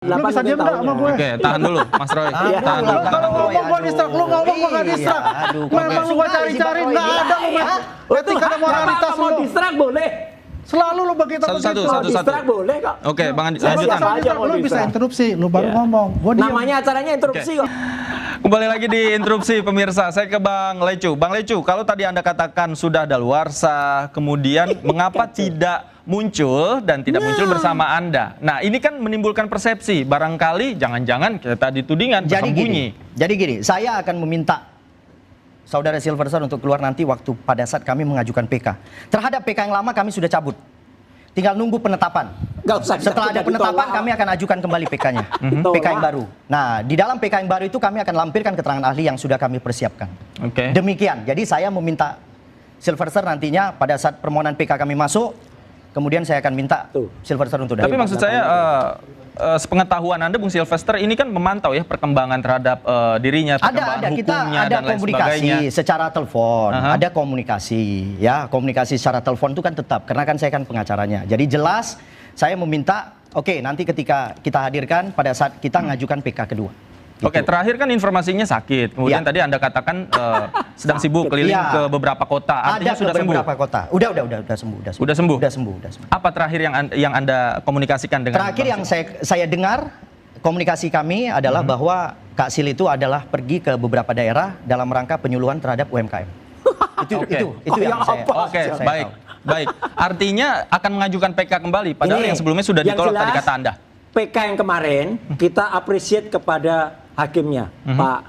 Lu bisa diam nggak sama gue? Oke, tahan dulu, Mas Roy. Tahan Lu dulu. kalau ngomong gue distrak, lu ngomong gue nggak distrak. Memang lu gue cari-cari, nggak ada lu. Etika dan moralitas mau lu. distrak boleh. Selalu lu begitu. Satu-satu. Distrak boleh kok. Oke, Bang Andi, Lanjutan. lanjutan. Lu bisa interupsi, lu baru ngomong. Gua diam. Namanya acaranya interupsi kok. Kembali lagi di interupsi pemirsa. Saya ke Bang Lecu. Bang Lecu, kalau tadi Anda katakan sudah daluarsa, kemudian mengapa tidak muncul dan tidak muncul bersama Anda? Nah, ini kan menimbulkan persepsi. Barangkali jangan-jangan kita ditudingan bersembunyi. Jadi gini, saya akan meminta Saudara Silverster untuk keluar nanti waktu pada saat kami mengajukan PK. Terhadap PK yang lama kami sudah cabut. Tinggal nunggu penetapan. Setelah ada penetapan kami akan ajukan kembali PK-nya. PK yang baru. Nah, di dalam PK yang baru itu kami akan lampirkan keterangan ahli yang sudah kami persiapkan. Demikian. Jadi saya meminta Silverster nantinya pada saat permohonan PK kami masuk, kemudian saya akan minta Silverster untuk Tapi maksud saya, sepengetahuan Anda, Bung Silvester, ini kan memantau ya perkembangan terhadap dirinya, perkembangan hukumnya ada dan lain komunikasi sebagainya. secara telepon, ada komunikasi, ya komunikasi secara telepon itu kan tetap, karena kan saya kan pengacaranya. Jadi jelas saya meminta, oke, nanti ketika kita hadirkan pada saat kita ngajukan PK kedua. Oke, terakhir kan informasinya sakit. Kemudian tadi Anda katakan sedang sibuk keliling ke beberapa kota. Artinya sudah sembuh. Beberapa kota. Udah sembuh. Sudah sembuh. Udah sembuh. Apa terakhir yang Anda komunikasikan dengan? Terakhir yang saya dengar komunikasi kami adalah bahwa Kak Sil itu adalah pergi ke beberapa daerah dalam rangka penyuluhan terhadap UMKM. Itu yang saya. Oke, baik. Artinya akan mengajukan PK kembali. Padahal yang sebelumnya sudah ditolak tadi kata Anda. PK yang kemarin kita appreciate kepada hakimnya, Pak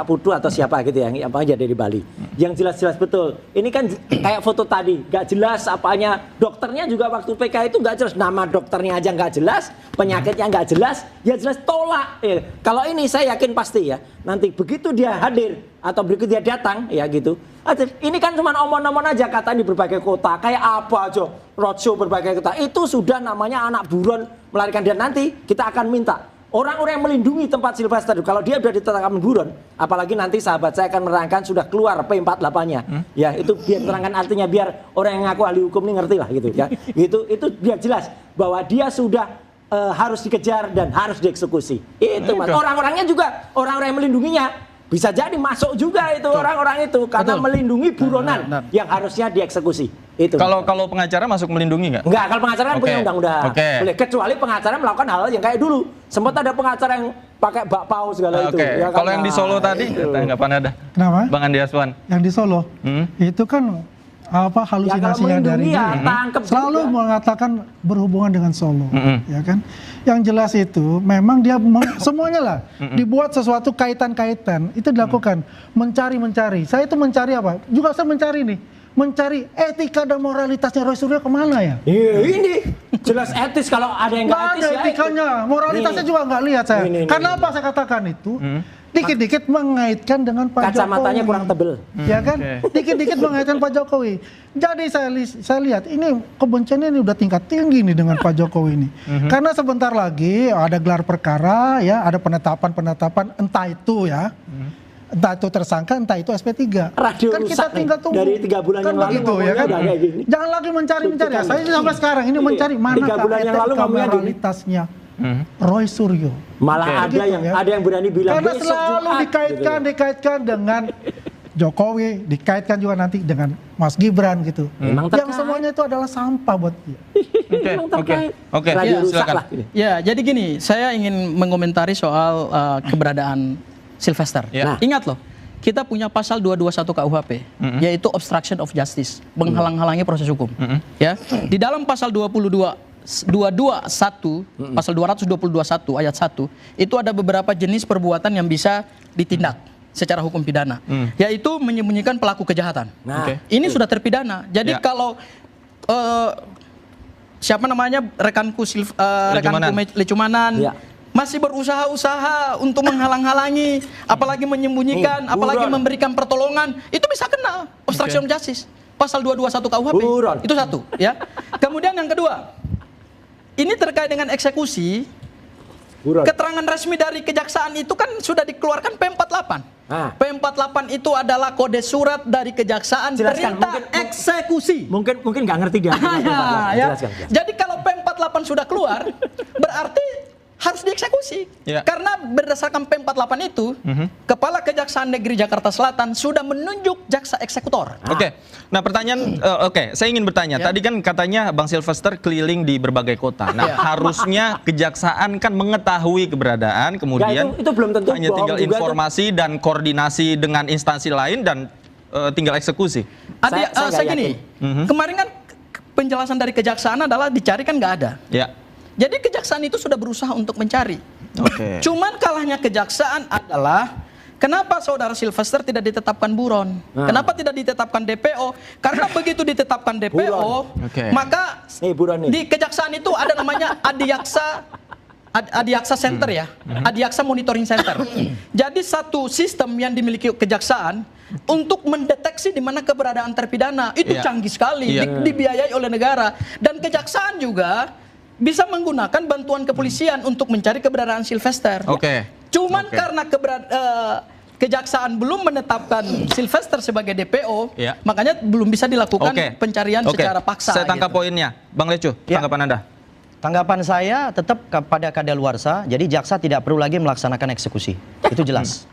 Putu atau siapa gitu yang apa aja dari Bali. Yang jelas-jelas betul. Ini kan kayak foto tadi, nggak jelas apanya. Dokternya juga waktu PK itu nggak jelas, nama dokternya aja nggak jelas, penyakitnya nggak jelas, ya jelas tolak. Kalau ini saya yakin pasti ya, nanti begitu dia hadir atau begitu dia datang ya gitu. Ini kan cuma omong-omong aja kata di berbagai kota, kayak apa aja roadshow berbagai kota. Itu sudah namanya anak buron melarikan dia. Nanti kita akan minta orang-orang yang melindungi tempat Silvester, kalau dia sudah ditetapkan buron, apalagi nanti sahabat saya akan menerangkan sudah keluar P48-nya, ya itu biar terangkan artinya biar orang yang ngaku ahli hukum ini ngerti lah gitu ya, itu biar jelas bahwa dia sudah harus dikejar dan harus dieksekusi. Itu mas, orang-orangnya juga orang-orang yang melindunginya. Bisa jadi masuk juga itu orang-orang itu karena melindungi buronan yang harusnya dieksekusi. Itu. Kalau pengacara masuk melindungi nggak? Enggak, kalau pengacara kan punya undang-undang. Boleh, kecuali pengacara melakukan hal yang kayak dulu. Sempat ada pengacara yang pakai bakpao segala itu. Ya, kalau yang di Solo tadi, tanggapan Anda? Kenapa? Bang Andi Aswan. Yang di Solo, itu kan halusinasinya dari dia selalu mengatakan berhubungan dengan Solo, ya kan? Yang jelas itu memang dia semuanya lah dibuat sesuatu kaitan-kaitan itu dilakukan mencari. Saya itu mencari apa? Juga saya mencari nih, mencari etika dan moralitasnya Roy Suryo kemana ya? Ini jelas etis kalau ada yang nggak etis ada etikanya, moralitasnya juga nggak lihat saya. Kenapa saya katakan itu? Dikit-dikit mengaitkan dengan Pak Jokowi. Kacamatanya kurang tebel. Ya kan? Dikit-dikit mengaitkan Pak Jokowi. Jadi saya lihat ini kebencian ini udah tingkat tinggi nih dengan Pak Jokowi ini. Karena sebentar lagi ada gelar perkara ya, ada penetapan entah itu ya. Entah itu tersangka, entah itu SP3. Radio kan kita tinggal tunggu. Dari 3 bulan yang lalu begitu, ya kan? Jangan lagi mencari. Ya. Saya sampai sekarang ini mencari mana etika moralitasnya Roy Suryo. Malah ada yang berani bilang karena selalu dikaitkan dengan Jokowi, dikaitkan juga nanti dengan Mas Gibran gitu. Yang semuanya itu adalah sampah buat dia. Oke, silakan. Ya, jadi gini, saya ingin mengomentari soal keberadaan Silvester. Nah, ingat loh, kita punya pasal 221 KUHP, yaitu obstruction of justice, menghalang-halangi proses hukum. Ya, di dalam pasal 221 pasal 222.1 ayat 1 itu ada beberapa jenis perbuatan yang bisa ditindak secara hukum pidana, yaitu menyembunyikan pelaku kejahatan. Ini sudah terpidana. Jadi kalau siapa namanya rekanku Lecumanan masih berusaha-usaha untuk menghalang-halangi, apalagi menyembunyikan, apalagi memberikan pertolongan, itu bisa kena obstruction of justice pasal 221 KUHP. Itu satu, ya. Kemudian yang kedua, ini terkait dengan eksekusi. Keterangan resmi dari kejaksaan itu kan sudah dikeluarkan P48. P48 itu adalah kode surat dari kejaksaan perintah eksekusi. Mungkin nggak ngerti dia. Jadi kalau P48 P48 sudah keluar, berarti harus dieksekusi. Ya. Karena berdasarkan P48 itu, Kepala Kejaksaan Negeri Jakarta Selatan sudah menunjuk jaksa eksekutor. Oke. Nah, pertanyaan saya ingin bertanya. Tadi kan katanya Bang Sylvester keliling di berbagai kota. Nah, harusnya kejaksaan kan mengetahui keberadaan, kemudian itu belum tentu hanya tinggal bohong juga informasi dan koordinasi dengan instansi lain dan tinggal eksekusi. Saya gini, kemarin kan penjelasan dari kejaksaan adalah dicari kan nggak ada. Ya. Jadi kejaksaan itu sudah berusaha untuk mencari. Oke. Cuman kalahnya kejaksaan adalah kenapa saudara Sylvester tidak ditetapkan buron? Kenapa tidak ditetapkan DPO? Karena begitu ditetapkan DPO, maka di kejaksaan itu ada namanya Adiaksa Center ya, Adiaksa Monitoring Center. Jadi satu sistem yang dimiliki kejaksaan untuk mendeteksi di mana keberadaan terpidana itu canggih sekali, dibiayai oleh negara, dan kejaksaan juga bisa menggunakan bantuan kepolisian untuk mencari keberadaan Sylvester. Cuman karena kejaksaan belum menetapkan Sylvester sebagai DPO, makanya belum bisa dilakukan pencarian secara paksa. Saya tangkap poinnya, Bang Lecu, tanggapan Anda. Tanggapan saya tetap kepada kadaluarsa, jadi jaksa tidak perlu lagi melaksanakan eksekusi. Itu jelas.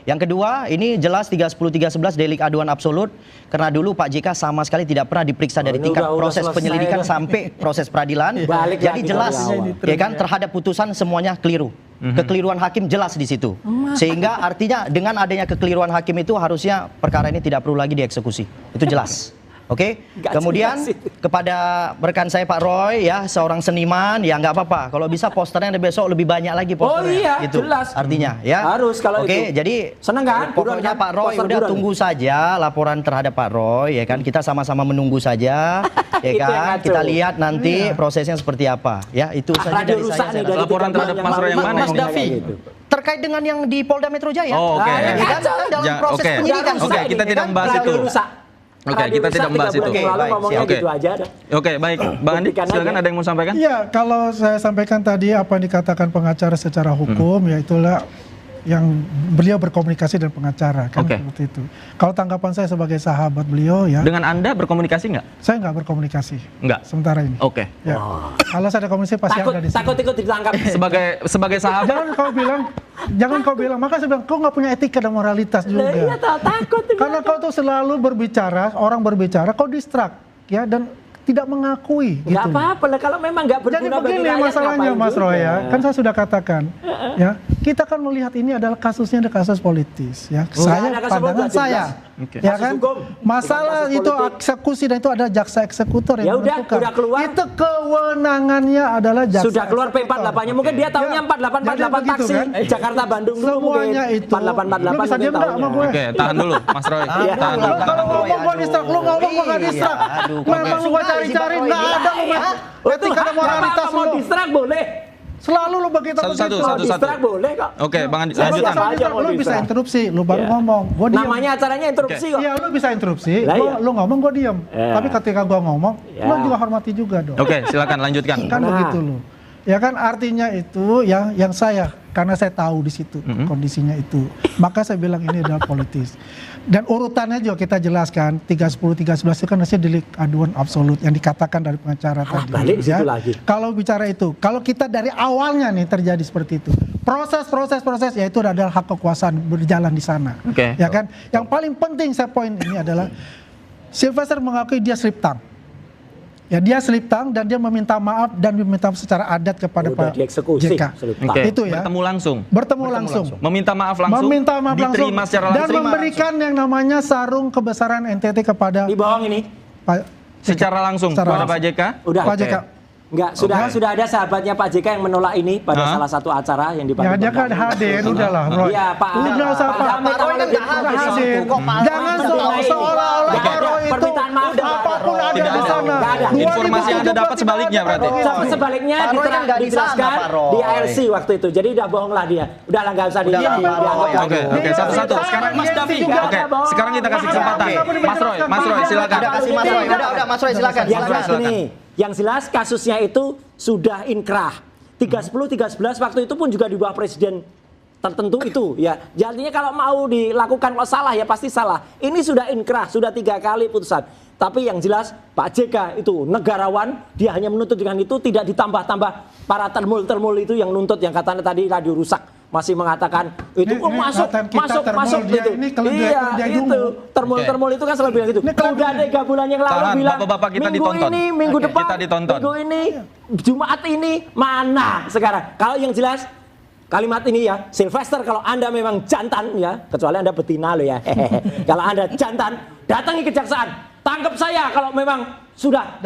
Yang kedua, ini jelas 310-311 delik aduan absolut, karena dulu Pak JK sama sekali tidak pernah diperiksa dari tingkat proses penyelidikan sampai proses peradilan. Jadi jelas, ya kan, terhadap putusan semuanya keliru. Kekeliruan hakim jelas di situ. Sehingga artinya dengan adanya kekeliruan hakim itu harusnya perkara ini tidak perlu lagi dieksekusi. Itu jelas. Kemudian kepada rekan saya Pak Roy, ya, seorang seniman, ya nggak apa-apa. Kalau bisa posternya besok lebih banyak lagi posternya. Itu jelas. Artinya, ya. Harus kalau itu. Jadi seneng kan? Pokoknya Pak Roy udah tunggu saja laporan terhadap Pak Roy, ya kan. Kita sama-sama menunggu saja, ya kan. Kita lihat nanti prosesnya seperti apa. Ya, itu saja dari saya. Laporan terhadap Mas Roy yang mana? Mas Davi. Terkait dengan yang di Polda Metro Jaya. Kan dalam proses penyidikan. Kita tidak membahas itu. Kita tidak membahas itu. Baik. Bang Andi, silakan, ada yang mau sampaikan? Iya, kalau saya sampaikan tadi apa yang dikatakan pengacara secara hukum, ya itulah yang beliau berkomunikasi dengan pengacara, kan seperti itu. Kalau tanggapan saya sebagai sahabat beliau, ya. Dengan Anda berkomunikasi nggak? Saya nggak berkomunikasi. Nggak? Sementara ini. Ya. Kalau saya ada komunikasi pasti ada di sini. Takut ikut ditangkap. Sebagai sahabat. Jangan kau bilang, maka saya bilang, kau nggak punya etika dan moralitas juga. Iya, takut. Karena kau tuh selalu berbicara, orang berbicara, kau distract, ya, dan tidak mengakui. Nggak apa-apa lah, kalau memang nggak berguna. Jadi begini masalahnya, Mas Roy, ya. Kan saya sudah katakan, ya, kita kan melihat ini adalah kasusnya kasus politis, ya. Pandangan saya, ya kan. Masalah itu eksekusi dan itu ada jaksa eksekutor yang menentukan. Udah keluar. Itu kewenangannya adalah jaksa. Sudah keluar P48-nya, mungkin dia tahunya 4848 taksi, Jakarta Bandung dulu mungkin. Semuanya itu. 4848 lu bisa diam sama gue. Tahan dulu, Mas Roy. Tahan dulu. Kalau ngomong gue distract, lu ngomong gue gak distract. Memang lu cari-cari, nggak ada lu etika dan moralitas lu. Mau distract boleh. Selalu lu begitu. Satu. Distract boleh kok. Bang Andi, lanjutkan. Lu bisa interupsi, lu baru ngomong. Gua diam. Namanya acaranya interupsi kok. Iya, lu bisa interupsi. Lu ngomong, gua diam. Tapi ketika gua ngomong, lu juga hormati juga dong. Silakan lanjutkan. Kan begitu lu. Ya kan, artinya itu yang saya, karena saya tahu di situ kondisinya itu, maka saya bilang ini adalah politis. Dan urutannya juga kita jelaskan, 310-311 itu kan hasil delik aduan absolut yang dikatakan dari pengacara tadi. Balik ya. situ lagi. Kalau bicara itu, kalau kita dari awalnya nih terjadi seperti itu, proses yaitu adalah hak kekuasaan berjalan di sana. Ya kan? Yang paling penting saya poin ini adalah Sylvester mengakui dia slip tongue. Ya, dia slip tongue dan dia meminta maaf dan meminta secara adat kepada Pak JK. Itu ya. Bertemu langsung. Meminta maaf langsung. Diterima secara langsung. Dan memberikan yang namanya sarung kebesaran NTT kepada. Di bawah ini. Secara langsung kepada Pak JK. Pak JK. Enggak, sudah ada sahabatnya Pak JK yang menolak ini pada salah satu acara yang dipanggil. Ya, dia kan hadir, udahlah, Bro. Iya, Pak. Udah usah Pak Roy kan hadir. Jangan seolah-olah Pak Roy itu apapun ada di sana. Informasi yang Anda dapat sebaliknya berarti. Sebaliknya dijelaskan di ARC waktu itu. Jadi udah bohong lah dia. Udahlah, nggak usah dianggap. Oke, satu-satu. Sekarang Mas Davi. Oke, sekarang kita kasih kesempatan. Mas Roy, silakan. Udah kasih Mas Roy. Udah Mas Roy silakan. Yang jelas kasusnya itu sudah inkrah. 310-311 waktu itu pun juga di bawah Presiden tertentu itu ya. Artinya kalau mau dilakukan kalau salah ya pasti salah. Ini sudah inkrah, sudah 3 kali putusan. Tapi yang jelas Pak JK itu negarawan, dia hanya menuntut dengan itu, tidak ditambah-tambah para termul itu yang nuntut, yang katanya tadi radio rusak masih mengatakan itu masuk gitu. Iya itu termul itu kan selalu bilang gitu. Udah 3 bulan yang lalu bilang Bapak-bapak kita minggu ditonton. ini, minggu depan, kita ditonton. minggu ini, Jumat ini mana sekarang? Kalau yang jelas kalimat ini ya, Sylvester kalau Anda memang jantan ya, kecuali Anda betina loh ya. Kalau Anda jantan, datangi kejaksaan, tangkap saya kalau memang sudah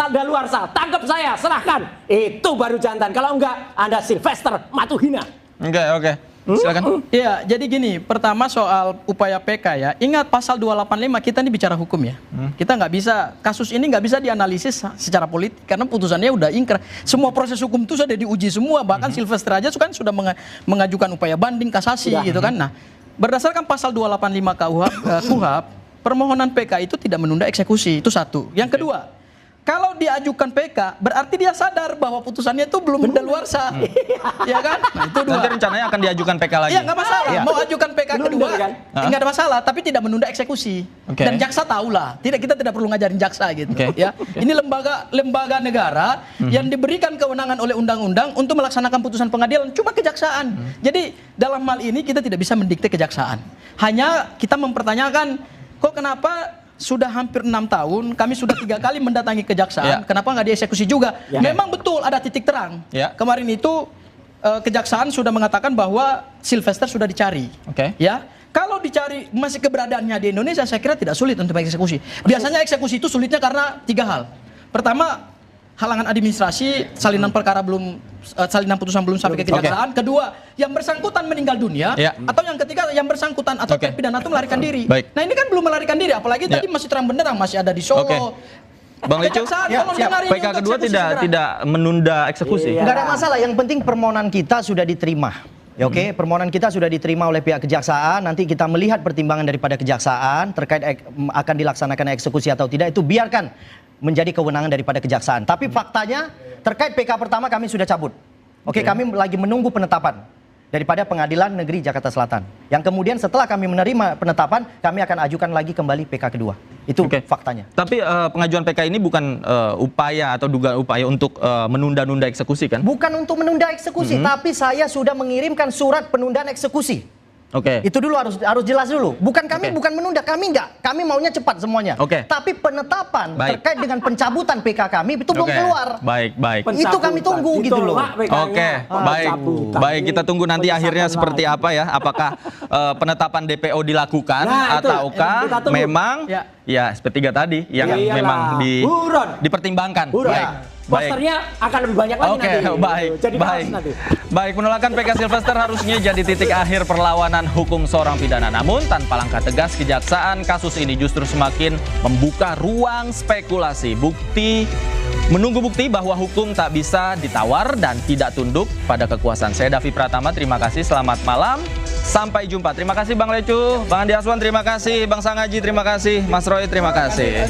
daluarsa, tangkap saya, serahkan. Itu baru jantan. Kalau enggak, Anda Sylvester Matuhina. Oke. Silakan. Iya, jadi gini, pertama soal upaya PK ya. Ingat pasal 285 kita ini bicara hukum ya. Kita nggak bisa, kasus ini nggak bisa dianalisis secara politik karena putusannya udah ingkrah. Semua proses hukum itu sudah diuji semua, bahkan Sylvester aja kan sudah mengajukan upaya banding, kasasi gitu kan. Nah, berdasarkan pasal 285 KUHP, permohonan PK itu tidak menunda eksekusi, itu satu. Yang kedua, kalau diajukan PK, berarti dia sadar bahwa putusannya itu belum daluarsa. Ya kan? Nah, itu dua. Nanti rencananya akan diajukan PK lagi. Iya, nggak masalah. Mau ajukan PK kedua, kan? nggak ada masalah, tapi tidak menunda eksekusi. Dan jaksa tahulah. Kita tidak perlu ngajarin jaksa gitu. Ya, ini lembaga negara yang diberikan kewenangan oleh undang-undang untuk melaksanakan putusan pengadilan cuma kejaksaan. Jadi dalam hal ini kita tidak bisa mendikte kejaksaan. Hanya kita mempertanyakan, kok kenapa sudah hampir 6 tahun, kami sudah 3 kali mendatangi kejaksaan, kenapa nggak dieksekusi juga? Memang betul ada titik terang. Kemarin itu kejaksaan sudah mengatakan bahwa Sylvester sudah dicari. Ya, kalau dicari masih keberadaannya di Indonesia, saya kira tidak sulit untuk mengeksekusi. Biasanya eksekusi itu sulitnya karena 3 hal. Pertama, halangan administrasi, salinan perkara salinan putusan belum sampai ke kejaksaan. Kedua, yang bersangkutan meninggal dunia. Atau yang ketiga, yang bersangkutan atau terpidana itu melarikan diri. Nah ini kan belum melarikan diri, apalagi tadi masih terang benderang, masih ada di Solo. Bang Lecu, PK kedua tidak menunda eksekusi. Nggak ada masalah, yang penting permohonan kita sudah diterima. Permohonan kita sudah diterima oleh pihak kejaksaan. Nanti kita melihat pertimbangan daripada kejaksaan terkait akan dilaksanakan eksekusi atau tidak, itu biarkan menjadi kewenangan daripada kejaksaan. Tapi faktanya terkait PK pertama kami sudah cabut. Kami lagi menunggu penetapan daripada Pengadilan Negeri Jakarta Selatan. Yang kemudian setelah kami menerima penetapan, kami akan ajukan lagi kembali PK kedua. Itu faktanya. Tapi pengajuan PK ini bukan upaya atau dugaan upaya untuk menunda-nunda eksekusi kan? Bukan untuk menunda eksekusi, tapi saya sudah mengirimkan surat penundaan eksekusi. Itu dulu harus jelas dulu. Bukan kami bukan menunda, kami enggak. Kami maunya cepat semuanya. Tapi penetapan terkait dengan pencabutan PK kami itu belum keluar. Baik. Itu kami tunggu gitu loh. Baik, kita tunggu nanti akhirnya seperti apa ya. Apakah penetapan DPO dilakukan ataukah memang ya SP3 tadi yang memang dipertimbangkan. Posternya akan lebih banyak lagi nanti. Baik, penolakan PK Sylvester harusnya jadi titik akhir perlawanan hukum seorang pidana. Namun tanpa langkah tegas kejaksaan, kasus ini justru semakin membuka ruang spekulasi. Menunggu bukti bahwa hukum tak bisa ditawar dan tidak tunduk pada kekuasaan. Saya Davi Pratama, terima kasih, selamat malam. Sampai jumpa. Terima kasih Bang Lecu, Bang Andi Aswan, terima kasih, Bang Sangaji, terima kasih, Mas Roy, terima kasih.